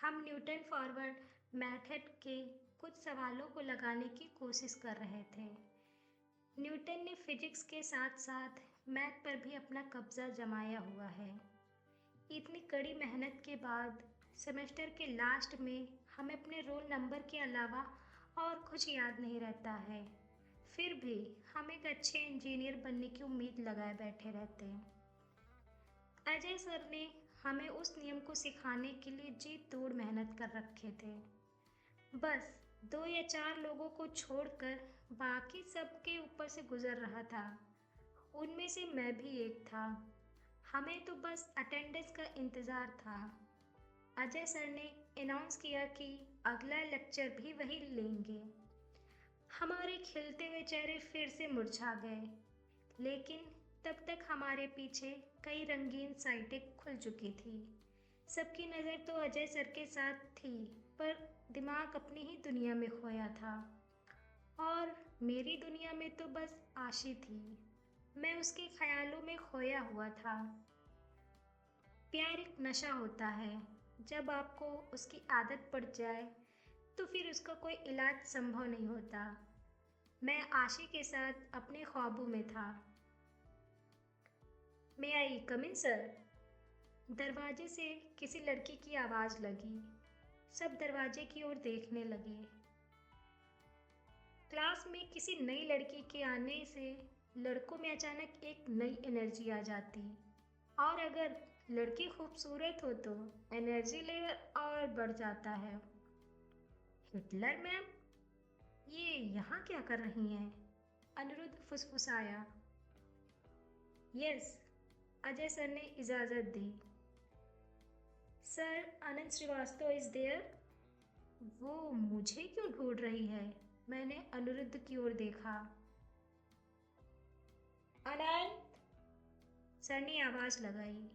हम Newton forward method के कुछ सवालों को लगाने की कोशिश कर रहे थे। न्यूटन ने फिजिक्स के साथ साथ मैथ पर भी अपना कब्जा जमाया हुआ है। इतनी कड़ी मेहनत के बाद सेमेस्टर के लास्ट में हमें अपने रोल नंबर के अलावा और कुछ याद नहीं रहता है। फिर भी हम एक अच्छे इंजीनियर बनने की उम्मीद लगाए बैठे रहते हैं। अजय सर ने हमें उस नियम को सिखाने के लिए जी तोड़ मेहनत कर रखे थे। बस 2 या 4 लोगों को छोड़कर बाकी सबके ऊपर से गुजर रहा था। उनमें से मैं भी एक था। हमें तो बस अटेंडेंस का इंतज़ार था। अजय सर ने अनाउंस किया कि अगला लेक्चर भी वही लेंगे। हमारे खिलते हुए चेहरे फिर से मुरझा गए, लेकिन तब तक हमारे पीछे कई रंगीन साइटें खुल चुकी थी। सबकी नज़र तो अजय सर के साथ थी, पर दिमाग अपनी ही दुनिया में खोया था। और मेरी दुनिया में तो बस आशी थी। मैं उसके ख्यालों में खोया हुआ था। प्यार एक नशा होता है। जब आपको उसकी आदत पड़ जाए तो फिर उसका कोई इलाज संभव नहीं होता। मैं आशी के साथ अपने ख्वाबों में था। मे आई कम इन सर? दरवाजे से किसी लड़की की आवाज़ लगी। सब दरवाजे की ओर देखने लगे। क्लास में किसी नई लड़की के आने से लड़कों में अचानक एक नई एनर्जी आ जाती, और अगर लड़की खूबसूरत हो तो एनर्जी लेवल और बढ़ जाता है। हिटलर मैम, ये यहाँ क्या कर रही हैं? अनिरुद्ध फुसफुसाया। यस, अजय सर ने इजाज़त दी। Sir, Anand Srivastava is there? वो मुझे क्यों ढूंढ रही है? मैंने अनिरुद्ध की ओर देखा। आनंद, सर ने आवाज़ लगाई।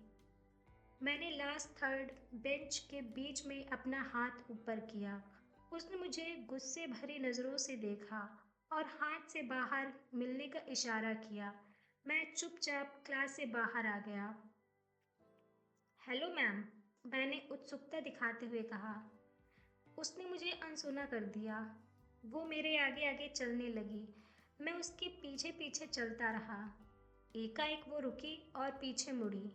मैंने लास्ट थर्ड बेंच के बीच में अपना हाथ ऊपर किया। उसने मुझे गुस्से भरी नज़रों से देखा और हाथ से बाहर मिलने का इशारा किया। मैं चुपचाप क्लास से बाहर आ गया। हेलो मैम, मैंने उत्सुकता दिखाते हुए कहा। उसने मुझे अनसुना कर दिया। वो मेरे आगे आगे चलने लगी। मैं उसके पीछे पीछे चलता रहा। एकाएक वो रुकी और पीछे मुड़ी।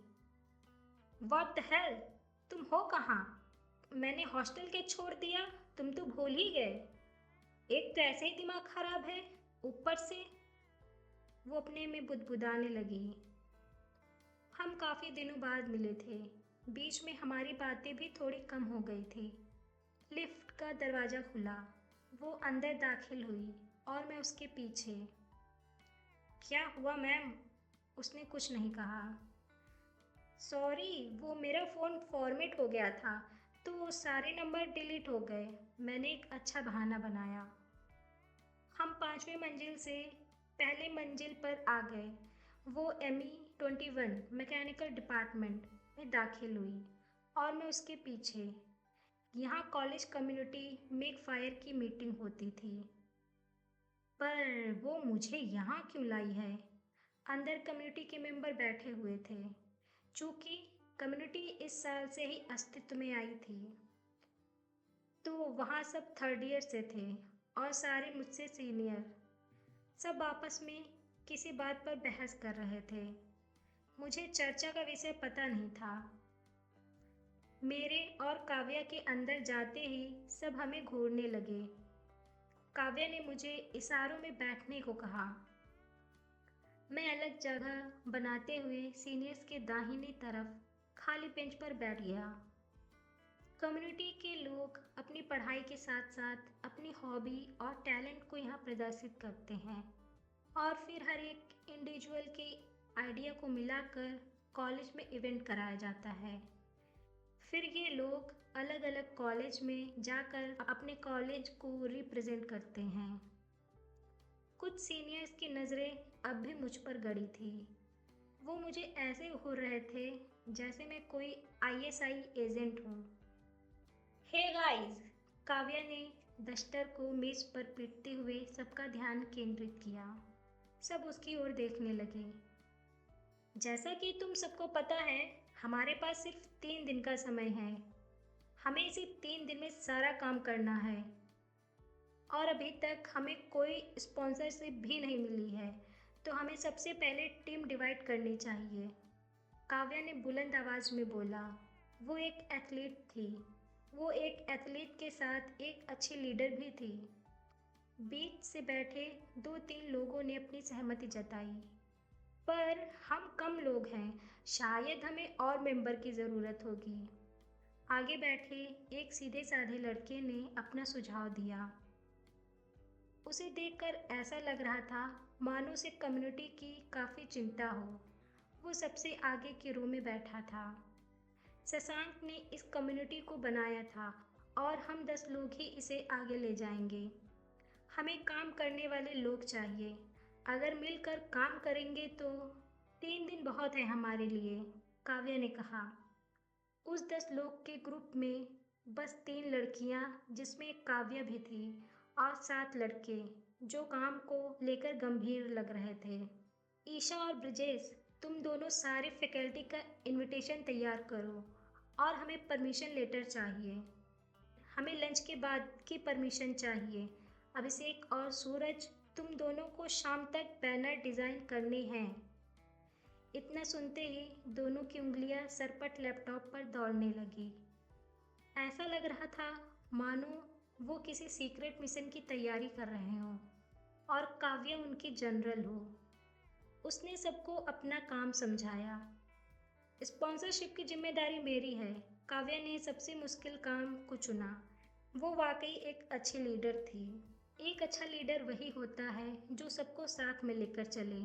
व्हाट द हेल, तुम हो कहाँ? मैंने हॉस्टल के छोड़ दिया, तुम तो भूल ही गए। एक तो ऐसे ही दिमाग खराब है, ऊपर से। वो अपने में बुदबुदाने लगी। हम काफ़ी दिनों बाद मिले थे। बीच में हमारी बातें भी थोड़ी कम हो गई थी। लिफ्ट का दरवाज़ा खुला। वो अंदर दाखिल हुई और मैं उसके पीछे। क्या हुआ मैम? उसने कुछ नहीं कहा। सॉरी, वो मेरा फ़ोन फॉर्मेट हो गया था तो सारे नंबर डिलीट हो गए। मैंने एक अच्छा बहाना बनाया। हम 5वीं मंजिल से पहले मंजिल पर आ गए। वो ME 21 मैकेनिकल डिपार्टमेंट में दाखिल हुई और मैं उसके पीछे। यहाँ कॉलेज कम्युनिटी मेक फायर की मीटिंग होती थी। पर वो मुझे यहाँ क्यों लाई है? अंदर कम्युनिटी के मेंबर बैठे हुए थे। चूँकि कम्युनिटी इस साल से ही अस्तित्व में आई थी, तो वहाँ सब थर्ड ईयर से थे और सारे मुझसे सीनियर। सब आपस में किसी बात पर बहस कर रहे थे। मुझे चर्चा का विषय पता नहीं था। मेरे और काव्या के अंदर जाते ही सब हमें घूरने लगे। काव्या ने मुझे इशारों में बैठने को कहा। मैं अलग जगह बनाते हुए सीनियर्स के दाहिनी तरफ खाली बेंच पर बैठ गया। कम्युनिटी के लोग अपनी पढ़ाई के साथ साथ अपनी हॉबी और टैलेंट को यहाँ प्रदर्शित करते हैं, और फिर हर एक इंडिविजुअल के आइडिया को मिलाकर कॉलेज में इवेंट कराया जाता है। फिर ये लोग अलग अलग कॉलेज में जाकर अपने कॉलेज को रिप्रेजेंट करते हैं। कुछ सीनियर्स की नज़रें अब भी मुझ पर गड़ी थी। वो मुझे ऐसे घूर रहे थे जैसे मैं कोई ISI एजेंट हूँ। हे गाइस, काव्या ने दस्तर को मेज पर पीटते हुए सबका ध्यान केंद्रित किया। सब उसकी ओर देखने लगे। जैसा कि तुम सबको पता है, हमारे पास सिर्फ 3 दिन का समय है। हमें इसे 3 दिन में सारा काम करना है और अभी तक हमें कोई स्पॉन्सरशिप भी नहीं मिली है, तो हमें सबसे पहले टीम डिवाइड करनी चाहिए। काव्या ने बुलंद आवाज में बोला। वो एक एथलीट थी। वो एक एथलीट के साथ एक अच्छी लीडर भी थी। बीच से बैठे 2-3 लोगों ने अपनी सहमति जताई। पर हम कम लोग हैं, शायद हमें और मेंबर की ज़रूरत होगी। आगे बैठे एक सीधे साधे लड़के ने अपना सुझाव दिया। उसे देखकर ऐसा लग रहा था मानो उसे कम्युनिटी की काफ़ी चिंता हो। वो सबसे आगे के रो में बैठा था। शशांक ने इस कम्युनिटी को बनाया था और हम 10 लोग ही इसे आगे ले जाएंगे। हमें काम करने वाले लोग चाहिए। अगर मिलकर काम करेंगे तो 3 दिन बहुत है हमारे लिए, काव्या ने कहा। उस 10 लोग के ग्रुप में बस 3 लड़कियां, जिसमें एक काव्या भी थी, और 7 लड़के जो काम को लेकर गंभीर लग रहे थे। ईशा और ब्रिजेश, तुम दोनों सारे फैकल्टी का इनविटेशन तैयार करो और हमें परमिशन लेटर चाहिए। हमें लंच के बाद की परमिशन चाहिए। अभिषेक और सूरज, तुम दोनों को शाम तक बैनर डिज़ाइन करने हैं। इतना सुनते ही दोनों की उंगलियां सरपट लैपटॉप पर दौड़ने लगी। ऐसा लग रहा था मानो वो किसी सीक्रेट मिशन की तैयारी कर रहे हों और काव्या उनकी जनरल हो। उसने सबको अपना काम समझाया। स्पॉन्सरशिप की जिम्मेदारी मेरी है। काव्या ने सबसे मुश्किल काम को चुना। वो वाकई एक अच्छी लीडर थी। एक अच्छा लीडर वही होता है जो सबको साथ में लेकर चले।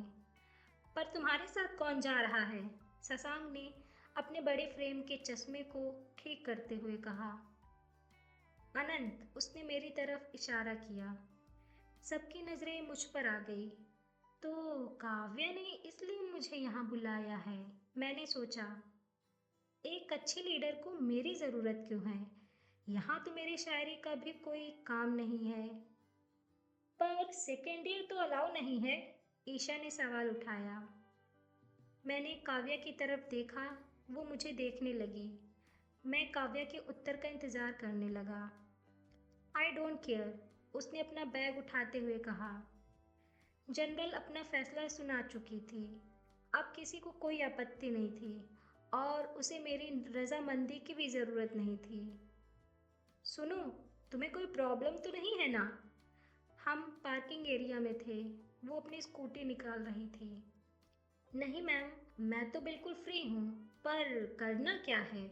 पर तुम्हारे साथ कौन जा रहा है? शशांक ने अपने बड़े फ्रेम के चश्मे को ठीक करते हुए कहा। अनंत, उसने मेरी तरफ इशारा किया। सबकी नज़रें मुझ पर आ गई। तो काव्या ने इसलिए मुझे यहाँ बुलाया है, मैंने सोचा। एक अच्छी लीडर को मेरी ज़रूरत क्यों है? यहाँ तो मेरी शायरी का भी कोई काम नहीं है। पर सेकेंड ईयर तो अलाउ नहीं है, ईशा ने सवाल उठाया। मैंने काव्या की तरफ देखा। वो मुझे देखने लगी। मैं काव्या के उत्तर का इंतज़ार करने लगा। आई डोंट केयर, उसने अपना बैग उठाते हुए कहा। जनरल अपना फैसला सुना चुकी थी। अब किसी को कोई आपत्ति नहीं थी और उसे मेरी रजामंदी की भी ज़रूरत नहीं थी। सुनो, तुम्हें कोई प्रॉब्लम तो नहीं है ना? हम पार्किंग एरिया में थे। वो अपनी स्कूटी निकाल रही थी। नहीं मैम, मैं तो बिल्कुल फ्री हूँ। पर करना क्या है?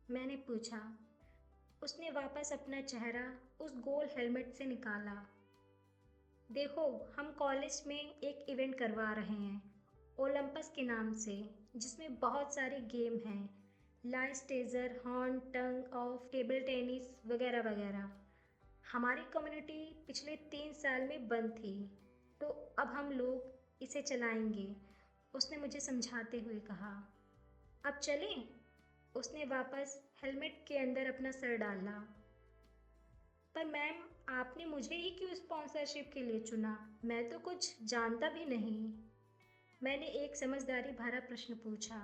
मैंने पूछा। उसने वापस अपना चेहरा उस गोल हेलमेट से निकाला। देखो, हम कॉलेज में एक इवेंट करवा रहे हैं, ओलंपस के नाम से, जिसमें बहुत सारे गेम हैं। लाइस टेजर, हॉर्न, टंग ऑफ, टेबल टेनिस वगैरह वगैरह। हमारी कम्युनिटी पिछले 3 साल में बंद थी, तो अब हम लोग इसे चलाएंगे, उसने मुझे समझाते हुए कहा। अब चलें? उसने वापस हेलमेट के अंदर अपना सर डाला। पर मैम, आपने मुझे ही क्यों स्पॉन्सरशिप के लिए चुना? मैं तो कुछ जानता भी नहीं। मैंने एक समझदारी भरा प्रश्न पूछा।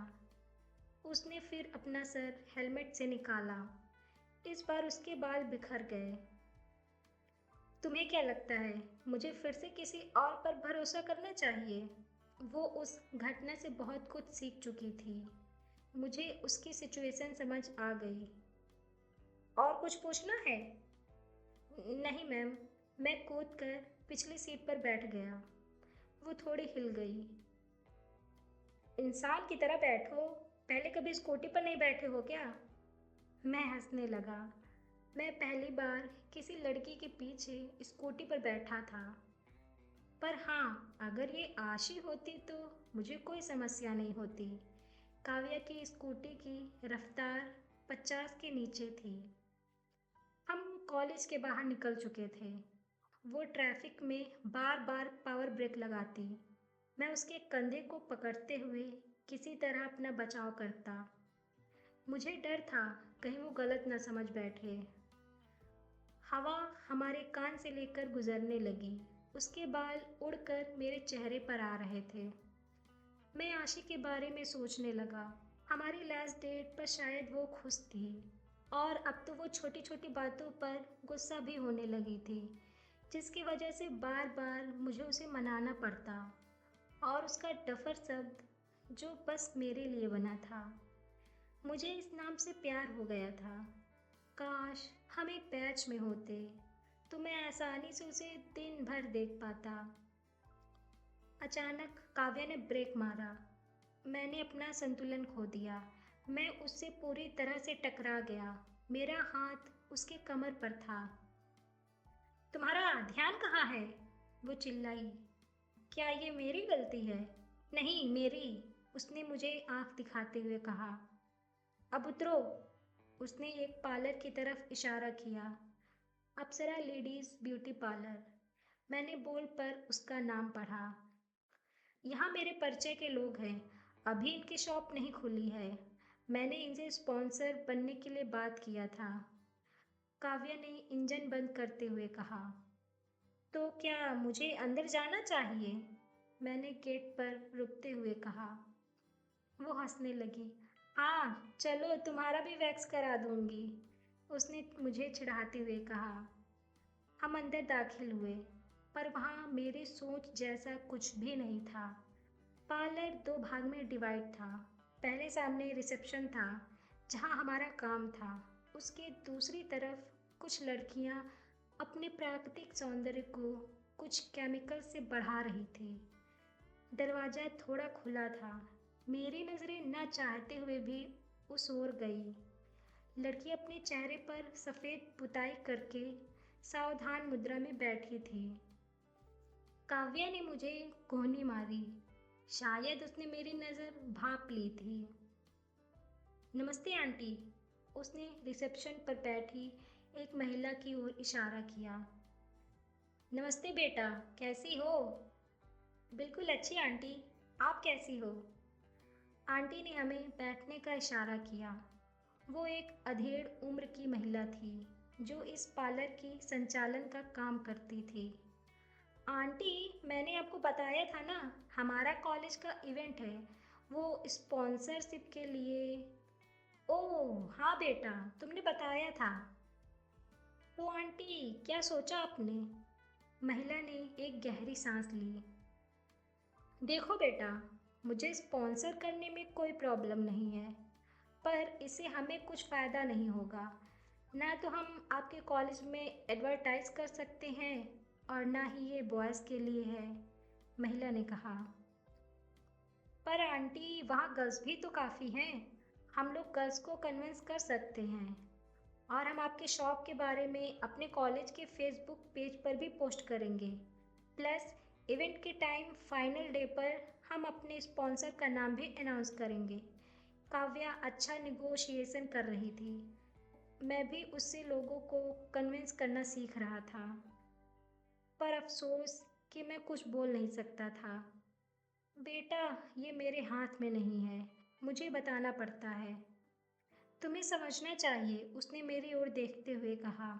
उसने फिर अपना सर हेलमेट से निकाला। इस बार उसके बाल बिखर गए। तुम्हें क्या लगता है, मुझे फिर से किसी और पर भरोसा करना चाहिए? वो उस घटना से बहुत कुछ सीख चुकी थी। मुझे उसकी सिचुएशन समझ आ गई। और कुछ पूछना है? नहीं मैम, मैं कूदकर पिछली सीट पर बैठ गया। वो थोड़ी हिल गई। इंसान की तरह बैठो, पहले कभी स्कूटी पर नहीं बैठे हो क्या? मैं हंसने लगा। मैं पहली बार किसी लड़की के पीछे स्कूटी पर बैठा था। पर हाँ, अगर ये आशी होती तो मुझे कोई समस्या नहीं होती। काव्या की स्कूटी की रफ्तार 50 के नीचे थी। हम कॉलेज के बाहर निकल चुके थे। वो ट्रैफिक में बार बार पावर ब्रेक लगाती। मैं उसके कंधे को पकड़ते हुए किसी तरह अपना बचाव करता। मुझे डर था कहीं वो गलत न समझ बैठे। हवा हमारे कान से लेकर गुजरने लगी। उसके बाल उड़कर मेरे चेहरे पर आ रहे थे। मैं आशी के बारे में सोचने लगा। हमारी लास्ट डेट पर शायद वो खुश थी। और अब तो वो छोटी छोटी बातों पर गुस्सा भी होने लगी थी, जिसकी वजह से बार बार मुझे उसे मनाना पड़ता। और उसका डफर शब्द जो बस मेरे लिए बना था। मुझे इस नाम से प्यार हो गया था। काश हम एक बैच में होते तो मैं आसानी से उसे दिन भर देख पाता। अचानक काव्या ने ब्रेक मारा। मैंने अपना संतुलन खो दिया। मैं उससे पूरी तरह से टकरा गया। मेरा हाथ उसके कमर पर था। तुम्हारा ध्यान कहाँ है? वो चिल्लाई। क्या ये मेरी गलती है? नहीं मेरी, उसने मुझे आंख दिखाते हुए कहा। अब उतरो। उसने एक पार्लर की तरफ इशारा किया। अप्सरा लेडीज ब्यूटी पार्लर। मैंने बोर्ड पर उसका नाम पढ़ा। यहाँ मेरे परिचय के लोग हैं। अभी इनकी शॉप नहीं खुली है। मैंने इनसे स्पॉन्सर बनने के लिए बात किया था। काव्या ने इंजन बंद करते हुए कहा। तो क्या मुझे अंदर जाना चाहिए? मैंने गेट पर रुकते हुए कहा। वो हंसने लगी। हाँ चलो, तुम्हारा भी वैक्स करा दूंगी, उसने मुझे चिढ़ाते हुए कहा। हम अंदर दाखिल हुए, पर वहाँ मेरी सोच जैसा कुछ भी नहीं था। पार्लर दो भाग में डिवाइड था। पहले सामने रिसेप्शन था, जहाँ हमारा काम था। उसके दूसरी तरफ कुछ लड़कियाँ अपने प्राकृतिक सौंदर्य को कुछ केमिकल से बढ़ा रही थी। दरवाज़ा थोड़ा खुला था। मेरी नज़रें न चाहते हुए भी उस ओर गई। लड़की अपने चेहरे पर सफ़ेद पुताई करके सावधान मुद्रा में बैठी थी। काव्या ने मुझे कोहनी मारी। शायद उसने मेरी नज़र भांप ली थी। नमस्ते आंटी, उसने रिसेप्शन पर बैठी एक महिला की ओर इशारा किया। नमस्ते बेटा, कैसी हो? बिल्कुल अच्छी आंटी, आप कैसी हो? आंटी ने हमें बैठने का इशारा किया। वो एक अधेड़ उम्र की महिला थी, जो इस पार्लर की संचालन का काम करती थी। आंटी, मैंने आपको बताया था ना, हमारा कॉलेज का इवेंट है, वो स्पॉन्सरशिप के लिए। ओह हाँ बेटा, तुमने बताया था। तो आंटी, क्या सोचा आपने? महिला ने एक गहरी सांस ली। देखो बेटा, मुझे स्पॉन्सर करने में कोई प्रॉब्लम नहीं है, पर इससे हमें कुछ फ़ायदा नहीं होगा। ना तो हम आपके कॉलेज में एडवर्टाइज कर सकते हैं और ना ही ये बॉयज़ के लिए है, महिला ने कहा। पर आंटी, वहाँ गर्ल्स भी तो काफ़ी हैं। हम लोग गर्ल्स को कन्विंस कर सकते हैं और हम आपके शॉप के बारे में अपने कॉलेज के फेसबुक पेज पर भी पोस्ट करेंगे। प्लस इवेंट के टाइम फाइनल डे पर हम अपने स्पॉन्सर का नाम भी अनाउंस करेंगे। काव्या अच्छा निगोशिएशन कर रही थी। मैं भी उससे लोगों को कन्विंस करना सीख रहा था, पर अफसोस कि मैं कुछ बोल नहीं सकता था। बेटा, ये मेरे हाथ में नहीं है, मुझे बताना पड़ता है। तुम्हें समझना चाहिए, उसने मेरी ओर देखते हुए कहा।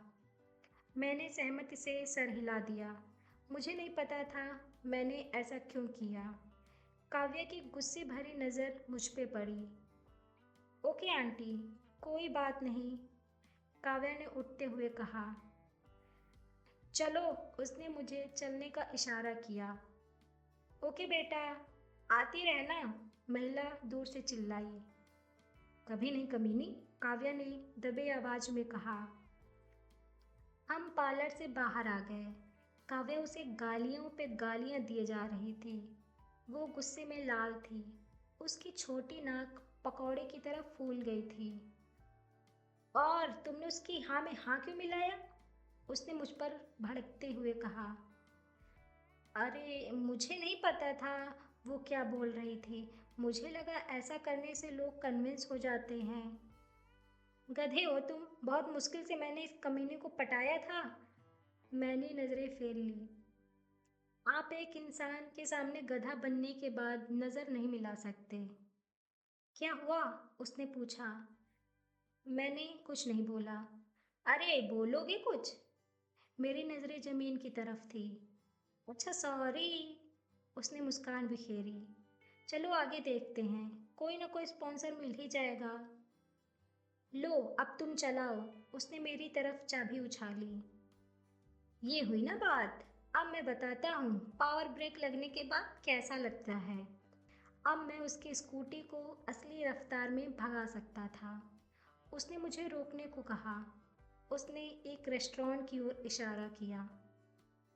मैंने सहमति से सर हिला दिया। मुझे नहीं पता था मैंने ऐसा क्यों किया। काव्या की गुस्से भरी नज़र मुझ पे पड़ी। ओके आंटी, कोई बात नहीं, काव्या ने उठते हुए कहा। चलो, उसने मुझे चलने का इशारा किया। ओके बेटा, आती रहना, महिला दूर से चिल्लाई। कभी नहीं कमीनी, काव्या ने दबे आवाज में कहा। हम पार्लर से बाहर आ गए। काव्या उसे गालियों पे गालियां दिए जा रही थी। वो गुस्से में लाल थी। उसकी छोटी नाक पकौड़े की तरह फूल गई थी। और तुमने उसकी हाँ में हाँ क्यों मिलाया? उसने मुझ पर भड़कते हुए कहा। अरे मुझे नहीं पता था वो क्या बोल रही थी। मुझे लगा ऐसा करने से लोग कन्विंस हो जाते हैं। गधे हो तुम, बहुत मुश्किल से मैंने इस कमीने को पटाया था। मैंने नज़रें फेर ली। आप एक इंसान के सामने गधा बनने के बाद नज़र नहीं मिला सकते। क्या हुआ? उसने पूछा। मैंने कुछ नहीं बोला। अरे बोलोगे कुछ? मेरी नज़रें ज़मीन की तरफ थी। अच्छा सॉरी, उसने मुस्कान बिखेरी। चलो आगे देखते हैं, कोई ना कोई स्पॉन्सर मिल ही जाएगा। लो अब तुम चलाओ। उसने मेरी तरफ चाबी उछाली। ये हुई ना बात। अब मैं बताता हूँ पावर ब्रेक लगने के बाद कैसा लगता है। अब मैं उसकी स्कूटी को असली रफ्तार में भगा सकता था। उसने मुझे रोकने को कहा। उसने एक रेस्टोरेंट की ओर इशारा किया।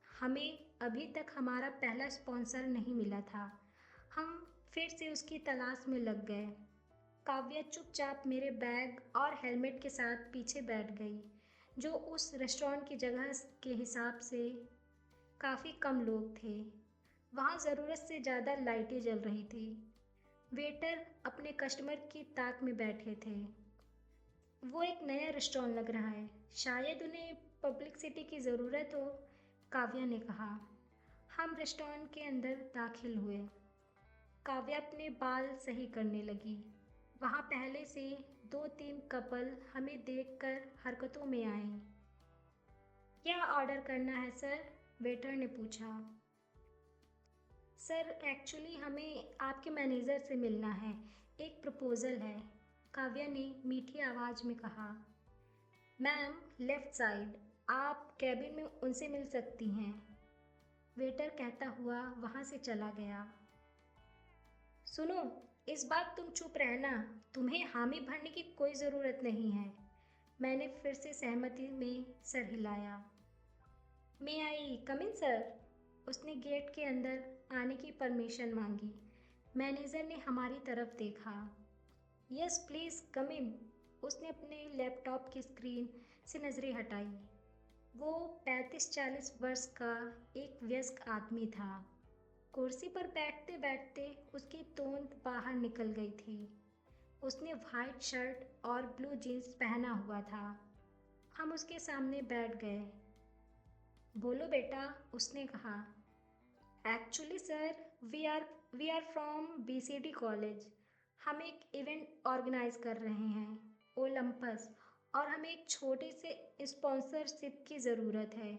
हमें अभी तक हमारा पहला स्पॉन्सर नहीं मिला था। हम फिर से उसकी तलाश में लग गए। काव्या चुपचाप मेरे बैग और हेलमेट के साथ पीछे बैठ गई, जो उस रेस्टोरेंट की जगह के हिसाब से काफ़ी कम लोग थे। वहाँ ज़रूरत से ज़्यादा लाइटें जल रही थी। वेटर अपने कस्टमर की ताक में बैठे थे। वो एक नया रेस्टोरेंट लग रहा है, शायद उन्हें पब्लिसिटी की ज़रूरत हो, काव्या ने कहा। हम रेस्टोरेंट के अंदर दाखिल हुए। काव्या अपने बाल सही करने लगी। वहाँ पहले से दो तीन कपल हमें देखकर हरकतों में आए। क्या ऑर्डर करना है सर? वेटर ने पूछा। सर एक्चुअली हमें आपके मैनेजर से मिलना है, एक प्रपोज़ल है, काव्या ने मीठी आवाज़ में कहा। मैम लेफ़्ट साइड, आप कैबिन में उनसे मिल सकती हैं, वेटर कहता हुआ वहाँ से चला गया। सुनो, इस बार तुम चुप रहना, तुम्हें हामी भरने की कोई ज़रूरत नहीं है। मैंने फिर से सहमति में सर हिलाया। मैं आई कम इन सर? उसने गेट के अंदर आने की परमिशन मांगी। मैनेजर ने हमारी तरफ देखा। यस प्लीज़ कम इन। उसने अपने लैपटॉप की स्क्रीन से नज़रें हटाई। वो 35-40 वर्ष का एक वयस्क आदमी था। कुर्सी पर बैठते बैठते उसकी तोंद बाहर निकल गई थी। उसने वाइट शर्ट और ब्लू जीन्स पहना हुआ था। हम उसके सामने बैठ गए। बोलो बेटा, उसने कहा। Actually sir, we are from BCD college. हम एक इवेंट ऑर्गेनाइज कर रहे हैं, ओलंपस, और हमें एक छोटे से स्पॉन्सरशिप की ज़रूरत है।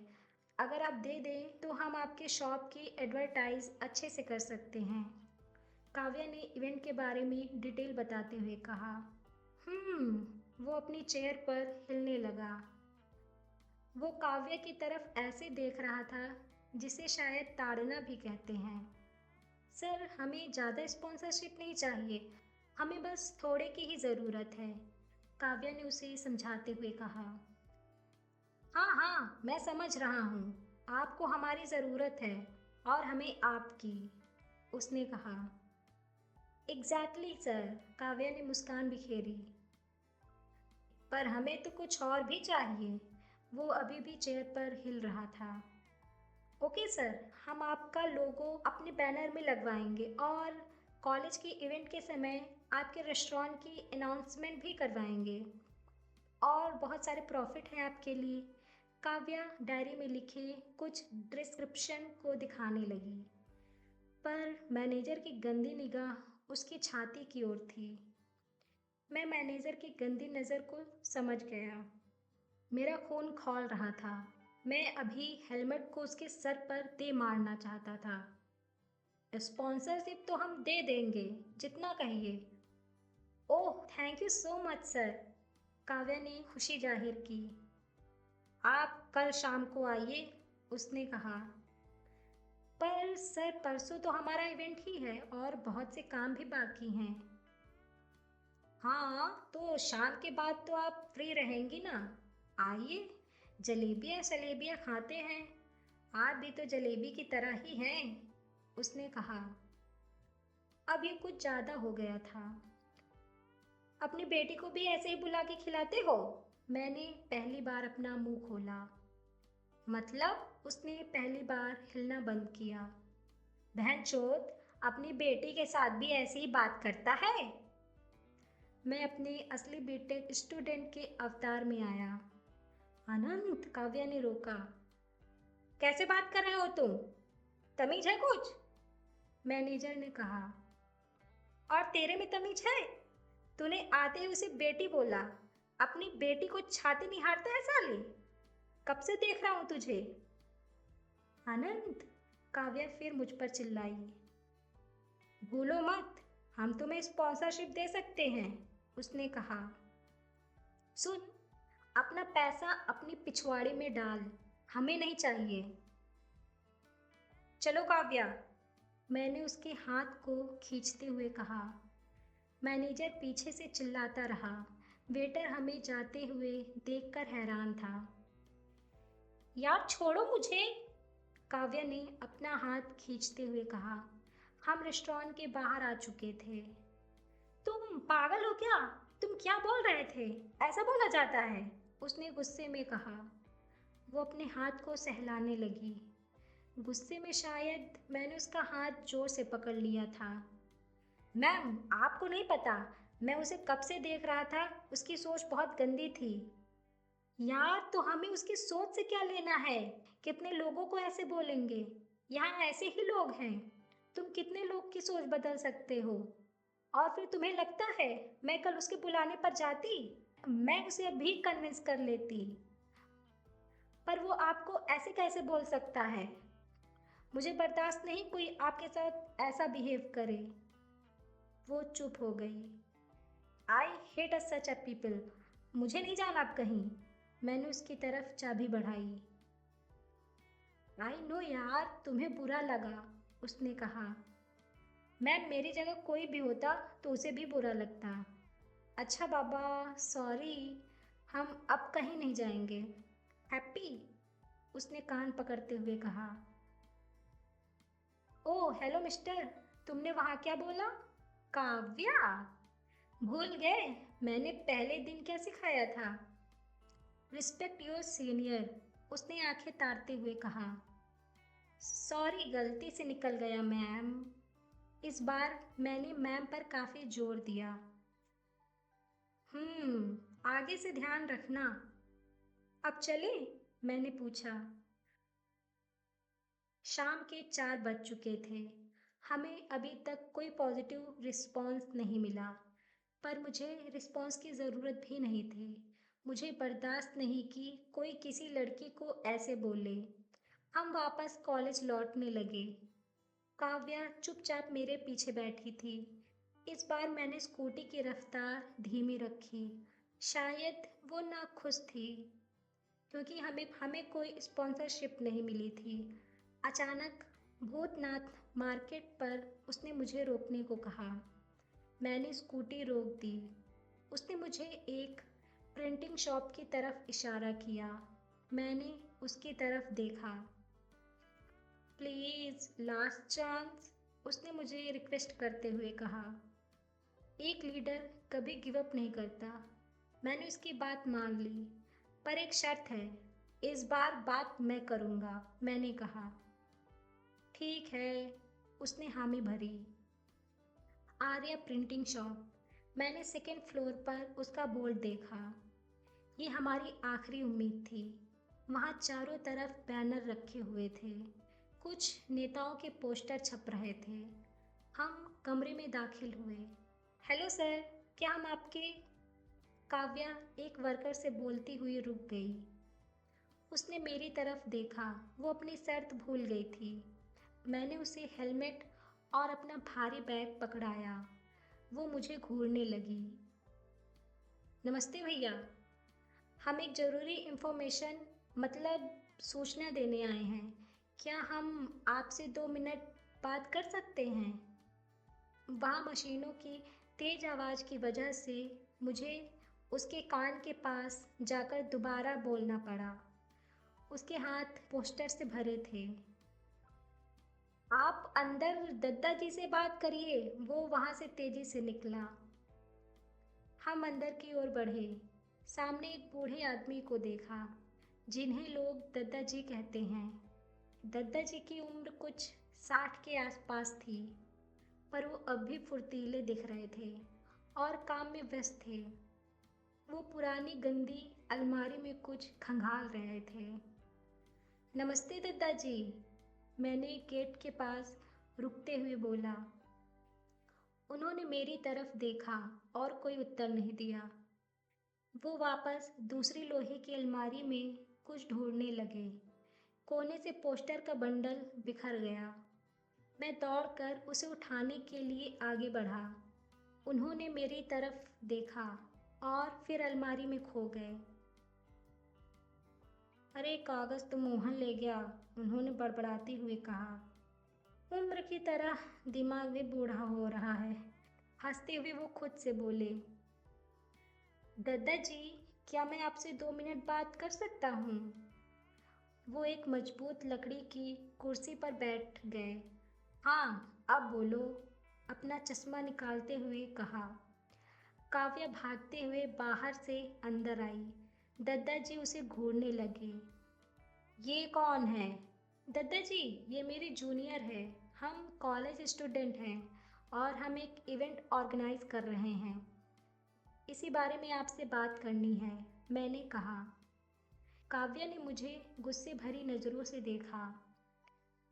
अगर आप दे दें तो हम आपके शॉप की एडवर्टाइज अच्छे से कर सकते हैं। काव्या ने इवेंट के बारे में डिटेल बताते हुए कहा। वो अपनी चेयर पर हिलने लगा। वो काव्या की तरफ ऐसे देख रहा था जिसे शायद ताड़ना भी कहते हैं। सर हमें ज़्यादा स्पॉन्सरशिप नहीं चाहिए, हमें बस थोड़े की ही ज़रूरत है, काव्या ने उसे समझाते हुए कहा। हाँ हाँ मैं समझ रहा हूँ, आपको हमारी ज़रूरत है और हमें आपकी, उसने कहा। एग्जैक्टली सर, काव्या ने मुस्कान बिखेरी। पर हमें तो कुछ और भी चाहिए। वो अभी भी चेयर पर हिल रहा था। ओके सर, हम आपका लोगो अपने बैनर में लगवाएंगे और कॉलेज की इवेंट के समय आपके रेस्टोरेंट की अनाउंसमेंट भी करवाएंगे और बहुत सारे प्रॉफिट हैं आपके लिए। काव्या डायरी में लिखे कुछ डिस्क्रिप्शन को दिखाने लगी, पर मैनेजर की गंदी निगाह उसकी छाती की ओर थी। मैं मैनेजर की गंदी नज़र को समझ गया। मेरा खून खौल रहा था। मैं अभी हेलमेट को उसके सर पर दे मारना चाहता था। स्पॉन्सरशिप तो हम दे देंगे, जितना कहिए। Oh thank you so much sir, Kavya ने खुशी जाहिर की। आप कल शाम को आइए, उसने कहा। पर सर परसों तो हमारा इवेंट ही है और बहुत से काम भी बाकी हैं। हाँ तो शाम के बाद तो आप फ्री रहेंगी ना? आइए, जलेबियाँ सलेबियाँ खाते हैं, आप भी तो जलेबी की तरह ही हैं, उसने कहा। अब ये कुछ ज़्यादा हो गया था। अपनी बेटी को भी ऐसे ही बुला के खिलाते हो? मैंने पहली बार अपना मुंह खोला। मतलब? उसने पहली बार हिलना बंद किया। बहनचोद, अपनी बेटी के साथ भी ऐसी ही बात करता है? मैं अपने असली बीटेक स्टूडेंट के अवतार में आया। अनंत, काव्या ने रोका। कैसे बात कर रहे हो तुम? तमीज है कुछ? मैनेजर ने कहा। और तेरे में तमीज है? तूने आते ही उसे बेटी बोला। अपनी बेटी को छाती निहारता है साले? कब से देख रहा हूं तुझे। अनंत, काव्या फिर मुझ पर चिल्लाई। भूलो मत, हम तुम्हें स्पॉन्सरशिप दे सकते हैं, उसने कहा। सुन, अपना पैसा अपनी पिछवाड़े में डाल, हमें नहीं चाहिए। चलो काव्या, मैंने उसके हाथ को खींचते हुए कहा। मैनेजर पीछे से चिल्लाता रहा। वेटर हमें जाते हुए देखकर हैरान था। यार छोड़ो मुझे, काव्या ने अपना हाथ खींचते हुए कहा। हम रेस्टोरेंट के बाहर आ चुके थे। तुम पागल हो क्या? तुम क्या बोल रहे थे? ऐसा बोला जाता है? उसने गुस्से में कहा। वो अपने हाथ को सहलाने लगी। गुस्से में शायद मैंने उसका हाथ जोर से पकड़ लिया था। मैम, आपको नहीं पता, मैं उसे कब से देख रहा था। उसकी सोच बहुत गंदी थी। यार तो हमें उसकी सोच से क्या लेना है? कितने लोगों को ऐसे बोलेंगे? यहाँ ऐसे ही लोग हैं। तुम कितने लोग की सोच बदल सकते हो? और फिर तुम्हें लगता है मैं कल उसके बुलाने पर जाती? मैं उसे अभी कन्विंस कर लेती। पर वो आपको ऐसे कैसे बोल सकता है? मुझे बर्दाश्त नहीं कोई आपके साथ ऐसा बिहेव करे। वो चुप हो गई। I hate a such a people. मुझे नहीं जाना आप कहीं। मैंने उसकी तरफ चाबी बढ़ाई। आई नो यार, तुम्हें बुरा लगा, उसने कहा। मैम, मेरी जगह कोई भी होता तो उसे भी बुरा लगता। अच्छा बाबा, सॉरी, हम अब कहीं नहीं जाएंगे। हैप्पी, उसने कान पकड़ते हुए कहा। ओह हेलो मिस्टर, तुमने वहाँ क्या बोला? काव्या, भूल गए मैंने पहले दिन क्या सिखाया था? रिस्पेक्ट योर सीनियर, उसने आंखें तारते हुए कहा। सॉरी, गलती से निकल गया मैम। इस बार मैंने मैम पर काफ़ी जोर दिया। आगे से ध्यान रखना। अब चले? मैंने पूछा। शाम के 4 बज चुके थे। हमें अभी तक कोई पॉजिटिव रिस्पॉन्स नहीं मिला। पर मुझे रिस्पॉन्स की ज़रूरत भी नहीं थी। मुझे बर्दाश्त नहीं कि कोई किसी लड़की को ऐसे बोले। हम वापस कॉलेज लौटने लगे। काव्या चुपचाप मेरे पीछे बैठी थी। इस बार मैंने स्कूटी की रफ्तार धीमी रखी। शायद वो नाखुश थी, क्योंकि हमें हमें कोई स्पॉन्सरशिप नहीं मिली थी। अचानक भूतनाथ मार्केट पर उसने मुझे रोकने को कहा। मैंने स्कूटी रोक दी। उसने मुझे एक प्रिंटिंग शॉप की तरफ इशारा किया। मैंने उसकी तरफ देखा। प्लीज़ लास्ट चांस, उसने मुझे रिक्वेस्ट करते हुए कहा। एक लीडर कभी गिव अप नहीं करता। मैंने उसकी बात मान ली, पर एक शर्त है। इस बार बात मैं करूँगा, मैंने कहा। ठीक है, उसने हामी भरी। Arya printing shop. मैंने सेकेंड फ्लोर पर उसका बोर्ड देखा। ये हमारी आखिरी उम्मीद थी। वहाँ चारों तरफ बैनर रखे हुए थे। कुछ नेताओं के पोस्टर छप रहे थे। हम कमरे में दाखिल हुए। हेलो सर, क्या हम आपके? काव्या एक वर्कर से बोलती हुई रुक गई। उसने मेरी तरफ देखा। वो अपनी शर्त भूल गई थी। मैंने उसे हेलमेट और अपना भारी बैग पकड़ाया। वो मुझे घूरने लगी। नमस्ते भैया, हम एक ज़रूरी इन्फॉर्मेशन, मतलब सूचना देने आए हैं। क्या हम आपसे 2 मिनट बात कर सकते हैं? वहाँ मशीनों की तेज़ आवाज़ की वजह से मुझे उसके कान के पास जाकर दोबारा बोलना पड़ा। उसके हाथ पोस्टर से भरे थे। आप अंदर दद्दा जी से बात करिए, वो वहाँ से तेज़ी से निकला। हम अंदर की ओर बढ़े। सामने एक बूढ़े आदमी को देखा, जिन्हें लोग दद्दा जी कहते हैं। दद्दा जी की उम्र कुछ 60 के आसपास थी, पर वो अब भी फुर्तीले दिख रहे थे और काम में व्यस्त थे। वो पुरानी गंदी अलमारी में कुछ खंगाल रहे थे। नमस्ते दद्दा जी, मैंने गेट के पास रुकते हुए बोला। उन्होंने मेरी तरफ देखा और कोई उत्तर नहीं दिया। वो वापस दूसरी लोहे की अलमारी में कुछ ढूंढने लगे। कोने से पोस्टर का बंडल बिखर गया। मैं दौड़कर उसे उठाने के लिए आगे बढ़ा। उन्होंने मेरी तरफ देखा। और फिर अलमारी में खो गए। अरे कागज तो मोहन ले गया, उन्होंने बड़बड़ाते हुए कहा। उम्र की तरह दिमाग भी बूढ़ा हो रहा है। हंसते हुए वो खुद से बोले, दादाजी, क्या मैं आपसे 2 मिनट बात कर सकता हूँ? वो एक मजबूत लकड़ी की कुर्सी पर बैठ गए। हाँ, अब बोलो, अपना चश्मा निकालते हुए कहा। काव्या भागते हुए बाहर से अंदर आई। दादाजी उसे घूरने लगे। ये कौन है? दादाजी, ये मेरी जूनियर है। हम कॉलेज स्टूडेंट हैं और हम एक इवेंट ऑर्गेनाइज कर रहे हैं। इसी बारे में आपसे बात करनी है, मैंने कहा। काव्या ने मुझे गुस्से भरी नज़रों से देखा।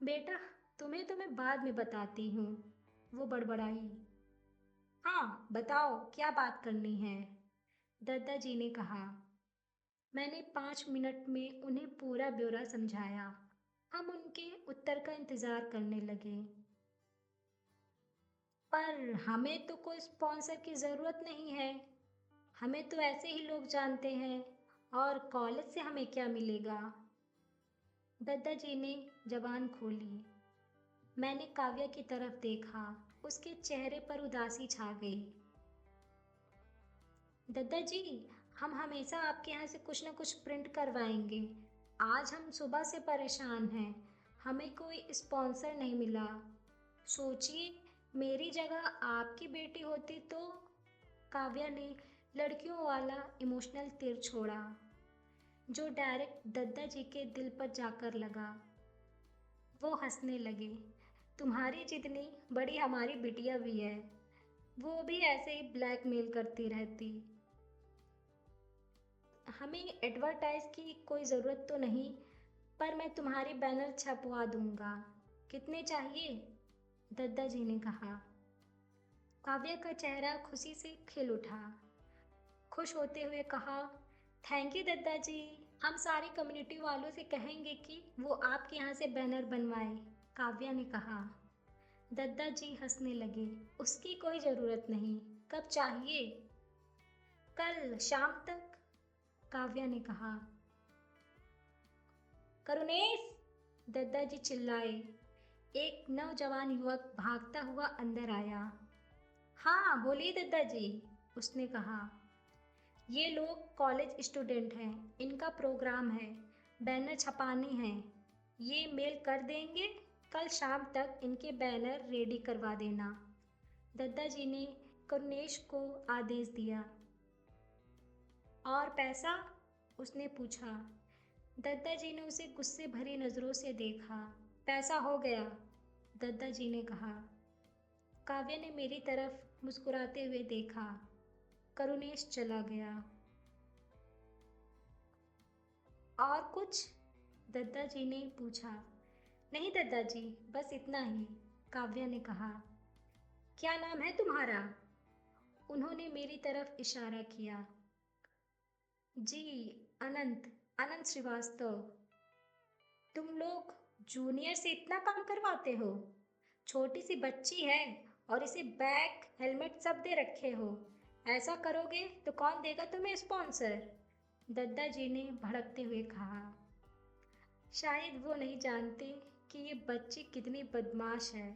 बेटा, तुम्हें तो मैं बाद में बताती हूँ, वो बड़बड़ाई। हाँ, बताओ क्या बात करनी है, दादाजी ने कहा। मैंने 5 मिनट में उन्हें पूरा ब्यौरा समझाया। हम उनके उत्तर का इंतज़ार करने लगे। पर हमें तो कोई स्पॉन्सर की ज़रूरत नहीं है। हमें तो ऐसे ही लोग जानते हैं, और कॉलेज से हमें क्या मिलेगा? दादाजी ने जबान खोली। मैंने काव्या की तरफ देखा। उसके चेहरे पर उदासी छा गई। दादाजी, हम हमेशा आपके यहाँ से कुछ न कुछ प्रिंट करवाएंगे। आज हम सुबह से परेशान हैं। हमें कोई स्पॉन्सर नहीं मिला। सोचिए, मेरी जगह आपकी बेटी होती तो। काव्या ने लड़कियों वाला इमोशनल तीर छोड़ा, जो डायरेक्ट दादाजी के दिल पर जाकर लगा। वो हंसने लगे। तुम्हारी जितनी बड़ी हमारी बिटिया भी है, वो भी ऐसे ही ब्लैकमेल करती रहती। हमें एडवर्टाइज की कोई ज़रूरत तो नहीं, पर मैं तुम्हारी बैनर छपवा दूंगा। कितने चाहिए? दादाजी ने कहा। काव्या का चेहरा खुशी से खिल उठा। खुश होते हुए कहा, थैंक यू दादाजी। हम सारी कम्युनिटी वालों से कहेंगे कि वो आपके यहाँ से बैनर बनवाए, काव्या ने कहा। दादाजी हंसने लगे। उसकी कोई ज़रूरत नहीं। कब चाहिए? कल शाम तक, काव्या ने कहा। करुणेश, दादाजी चिल्लाए। एक नौजवान युवक भागता हुआ अंदर आया। हाँ बोलिए दादाजी, उसने कहा। ये लोग कॉलेज स्टूडेंट हैं, इनका प्रोग्राम है, बैनर छपाने हैं। ये मेल कर देंगे, कल शाम तक इनके बैनर रेडी करवा देना, दादाजी ने करुणेश को आदेश दिया। और पैसा? उसने पूछा। दादाजी ने उसे गुस्से भरी नज़रों से देखा। पैसा हो गया, दादाजी ने कहा। काव्या ने मेरी तरफ मुस्कुराते हुए देखा। करुणेश चला गया। और कुछ? दादाजी ने पूछा। नहीं दादाजी, बस इतना ही, काव्या ने कहा। क्या नाम है तुम्हारा? उन्होंने मेरी तरफ इशारा किया। जी, अनंत, अनंत श्रीवास्तव। तुम लोग जूनियर से इतना काम करवाते हो? छोटी सी बच्ची है और इसे बैग हेलमेट सब दे रखे हो। ऐसा करोगे तो कौन देगा तुम्हें स्पॉन्सर? दादाजी ने भड़कते हुए कहा। शायद वो नहीं जानते कि ये बच्ची कितनी बदमाश है,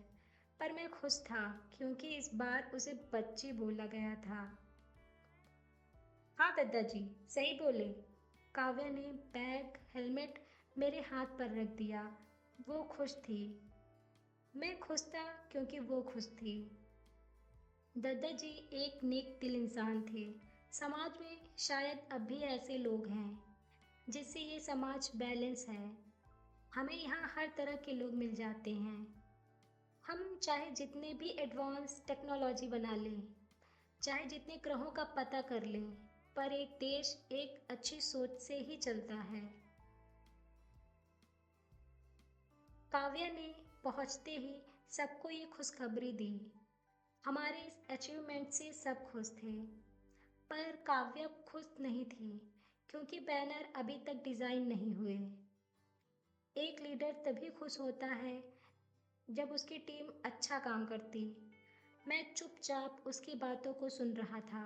पर मैं खुश था क्योंकि इस बार उसे बच्ची बोला गया था। हाँ दादाजी, सही बोले, काव्या ने बैग हेलमेट मेरे हाथ पर रख दिया। वो खुश थी। मैं खुश था क्योंकि वो खुश थी। दादाजी एक नेक दिल इंसान थे। समाज में शायद अब भी ऐसे लोग हैं जिससे ये समाज बैलेंस है। हमें यहाँ हर तरह के लोग मिल जाते हैं। हम चाहे जितने भी एडवांस टेक्नोलॉजी बना लें, चाहे जितने ग्रहों का पता कर लें, पर एक देश एक अच्छी सोच से ही चलता है। काव्या ने पहुंचते ही सबको ये खुशखबरी दी। हमारे इस अचीवमेंट से सब खुश थे, पर काव्या खुश नहीं थी क्योंकि बैनर अभी तक डिज़ाइन नहीं हुए। एक लीडर तभी खुश होता है जब उसकी टीम अच्छा काम करती। मैं चुपचाप उसकी बातों को सुन रहा था।